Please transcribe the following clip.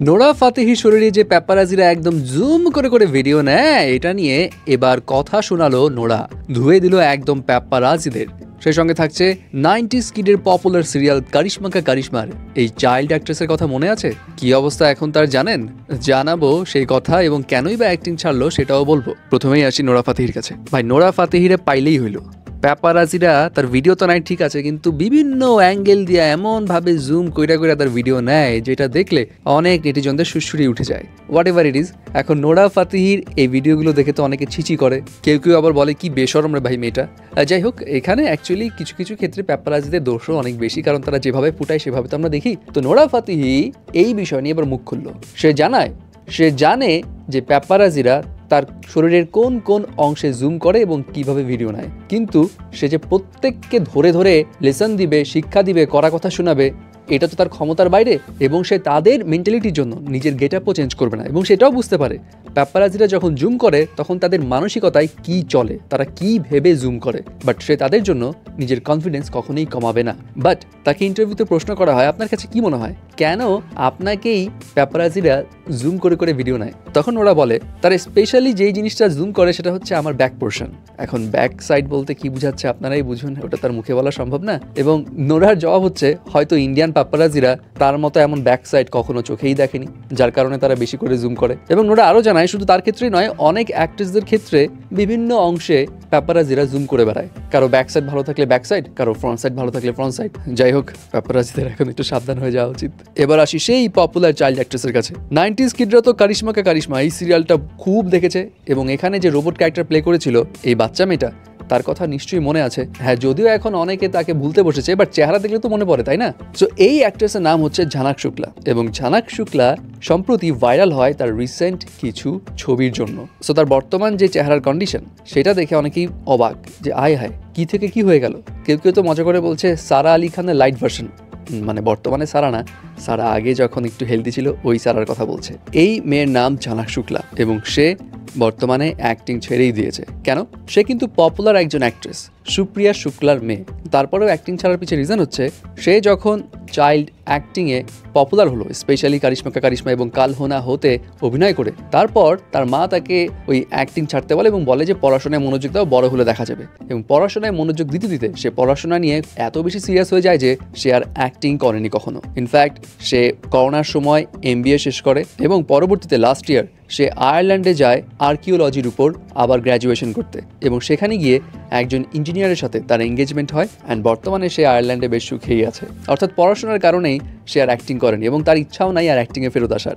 Nora Fatehi শরীরে যে প্যাপারাজিরা একদম জুম করে করে ভিডিও নেয় এটা নিয়ে এবার কথা শোনালো নোরা, ধুয়ে দিল একদম প্যাপারাজিদের। সেই সঙ্গে থাকছে 90s কিডের পপুলার সিরিয়াল কারিশমা কা কারিশমার এই চাইল্ড অ্যাক্ট্রেসের কথা মনে আছে? কি অবস্থা এখন তার জানেন? জানাবো সেই কথা এবং কেনই বা অ্যাক্টিং ছাড়লো সেটাও বলবো। প্রথমেই আসি নোরা ফাতেহির কাছে। ভাই, নোরা ফাতেহিরে পাইলেই হইল। প্যাপারাজিরা তার ভিডিও তো নাই ঠিক আছে, কিন্তু বিভিন্ন অ্যাঙ্গেল দিয়ে এমনভাবে জুম কইরা কইরা তার ভিডিও নেয় যেটা দেখলে অনেক নেটিজনদের সুড়সুড়ি উঠে যায়। হোয়াট এভার ইট ইজ, এখন নোরা ফাতেহির এই ভিডিওগুলো দেখে তো অনেকে ছিচি করে, কেউ কেউ আবার বলে কি বেশরম রে ভাই মেয়েটা। যাই হোক, এখানে অ্যাকচুয়ালি কিছু কিছু ক্ষেত্রে প্যাপারাজিদের দোষও অনেক বেশি, কারণ তারা যেভাবে ফুটায় সেভাবে তো আমরা দেখি। তো নোরা ফাতেহি এই বিষয় নিয়ে এবার মুখ খুলল। সে জানে যে প্যাপারাজিরা তার শরীরের কোন কোন অংশে জুম করে এবং কিভাবে ভিডিও নেয়, কিন্তু সে যে প্রত্যেককে ধরে ধরে লেসন দিবে, শিক্ষা দিবে, কড়া কথা শোনাবে, এটা তো তার ক্ষমতার বাইরে। এবং সে তাদের মেন্টালিটির জন্য নিজের গেটআপও চেঞ্জ করবে না। এবং সেটাও বুঝতে পারে প্যাপারাজিরা যখন জুম করে তখন তাদের মানসিকতায় কি চলে, তারা কি ভেবে জুম করে, বাট সে তাদের জন্য নিজের কনফিডেন্স কখনোই কমাবে না। বাট তাকে ইন্টারভিউতে প্রশ্ন করা হয়, আপনার কাছে কি মনে হয় কেন আপনাকেই প্যাপারাজিরা জুম করে করে ভিডিও নেয়? তখন ওরা বলে তারা স্পেশালি যেই জিনিসটা জুম করে সেটা হচ্ছে আমার ব্যাক পোর্শন। এখন ব্যাক সাইড বলতে কি বুঝাচ্ছে আপনারাই বুঝুন, ওটা তার মুখে বলা সম্ভব না। এবং নোরার জবাব হচ্ছে হয়তো ইন্ডিয়ান প্যাপারাজিরা তার মতো এমন ব্যাক সাইড কখনো চোখেই দেখেনি, যার কারণে তারা বেশি করে জুম করে। এবং নোরা আরও জানায় শুধু তার ক্ষেত্রেই নয়, অনেক অ্যাক্ট্রেসদের ক্ষেত্রে বিভিন্ন অংশে প্যাপারাজিরা জুম করে বেড়ায়। কারো ব্যাক সাইড ভালো থাকলে ব্যাক সাইড, কারো ফ্রন্ট সাইড ভালো থাকলে ফ্রন্ট সাইড। যাই হোক, প্যাপারাজিদের এখন একটু সাবধান হয়ে যাওয়া উচিত। এবার আসি সেই পপুলার চাইল্ড অ্যাক্ট্রেসের কাছে। 90s কিডরা তো কারিশমা কা কারিশমা এই সিরিয়ালটা খুব দেখেছে, এবং এখানে যে রোবট ক্যারেক্টার প্লে করেছিল এই বাচ্চা মেয়েটা, তার কথা নিশ্চয়ই মনে আছে। হ্যাঁ, যদিও এখন অনেকে তাকে ভুলতে বসেছে, বাট চেহারা দেখলে তো মনে পড়ে, তাই না? সো এই অ্যাক্ট্রেসের নাম হচ্ছে ঝানাক শুক্লা, এবং ঝানাক শুক্লা সম্প্রতি ভাইরাল হয় তার রিসেন্ট কিছু ছবির জন্য। সো তার বর্তমান যে চেহারার কন্ডিশন সেটা দেখে অনেকেই অবাক যে আয় হায় কি থেকে কি হয়ে গেল। কেউ কেউ তো মজা করে বলছে সারা আলী খানের লাইট ভার্সন, মানে বর্তমানে সারা না, সারা আগে যখন একটু হেলদি ছিল ওই সারার কথা বলছে। এই মেয়ের নাম ঝানাক শুক্লা, এবং সে বর্তমানে অ্যাক্টিং ছেড়েই দিয়েছে। কেন? সে কিন্তু পপুলার একজন অ্যাক্ট্রেস, সুপ্রিয়া শুক্লার মেয়ে। তারপরেও অ্যাক্টিং ছাড়ার পিছিয়ে রিজন হচ্ছে সে যখন চাইল্ড অ্যাক্টিংয়ে পপুলার হলো, স্পেশালি কারিশমা কা কারিশমা এবং কাল হোনা হতে অভিনয় করে, তারপর তার মা তাকে ওই অ্যাক্টিং ছাড়তে বলে এবং বলে যে পড়াশোনায় মনোযোগ দাও, বড় হলে দেখা যাবে। এবং পড়াশোনায় মনোযোগ দিতে দিতে সে পড়াশোনা নিয়ে এত বেশি সিরিয়াস হয়ে যায় যে সে আর অ্যাক্টিং করেনি কখনো। ইনফ্যাক্ট সে করোনার সময় MBA শেষ করে এবং পরবর্তীতে লাস্ট ইয়ার সে আয়ারল্যান্ডে যায় আর্কিওলজির উপর আবার গ্র্যাজুয়েশন করতে, এবং সেখানে গিয়ে একজন ইঞ্জিনিয়ারের সাথে তার এঙ্গেজমেন্ট হয়, অ্যান্ড বর্তমানে সে আয়ারল্যান্ডে বেশ সুখেই আছে। অর্থাৎ পড়াশোনার কারণেই সে আর অ্যাক্টিং করেনি এবং তার ইচ্ছাও নাই আর অ্যাক্টিংয়ে ফেরত আসার।